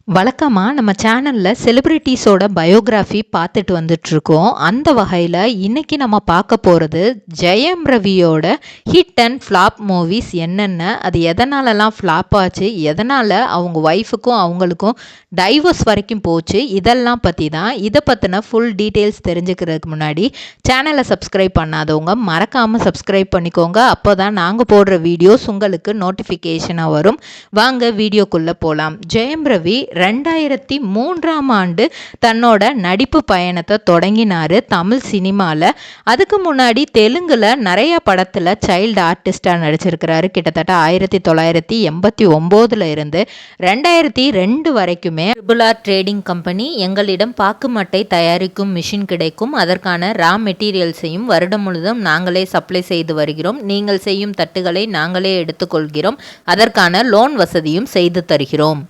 வழக்கமாக நம்ம சேனலில் செலிப்ரிட்டிஸோட பயோகிராஃபி பார்த்துட்டு வந்துட்ருக்கோம். அந்த வகையில் இன்றைக்கி நம்ம பார்க்க போகிறது ஜெயம் ரவியோட ஹிட் அண்ட் ஃப்ளாப் மூவிஸ் என்னென்ன, அது எதனாலலாம் ஃப்ளாப் ஆச்சு, எதனால் அவங்க ஒய்ஃபுக்கும் அவங்களுக்கும் டைவர்ஸ் வரைக்கும் போச்சு, இதெல்லாம் பற்றி தான். இதை பற்றின ஃபுல் டீட்டெயில்ஸ் தெரிஞ்சுக்கிறதுக்கு முன்னாடி சேனலை சப்ஸ்கிரைப் பண்ணாதவங்க மறக்காமல் சப்ஸ்கிரைப் பண்ணிக்கோங்க. அப்போ தான் நாங்கள் போடுற வீடியோஸ் உங்களுக்கு நோட்டிஃபிகேஷனாக வரும். வாங்க வீடியோக்குள்ளே போகலாம். ஜெயம் ரவி 2003ஆம் ஆண்டு தன்னோட நடிப்பு பயணத்தை தொடங்கினார் தமிழ் சினிமாவில். அதுக்கு முன்னாடி தெலுங்கில் நிறைய படத்தில் சைல்டு ஆர்டிஸ்டாக நடிச்சிருக்கிறாரு. கிட்டத்தட்ட 1989 இருந்து 2002 வரைக்குமே ட்ரிபிள் ட்ரேடிங் கம்பெனி எங்களிடம் பாக்குமட்டை தயாரிக்கும் மிஷின் கிடைக்கும், அதற்கான ரா மெட்டீரியல்ஸையும் வருடம் முழுவதும் நாங்களே சப்ளை செய்து வருகிறோம், நீங்கள் செய்யும் தட்டுகளை நாங்களே எடுத்துக்கொள்கிறோம், அதற்கான லோன் வசதியும் செய்து தருகிறோம்.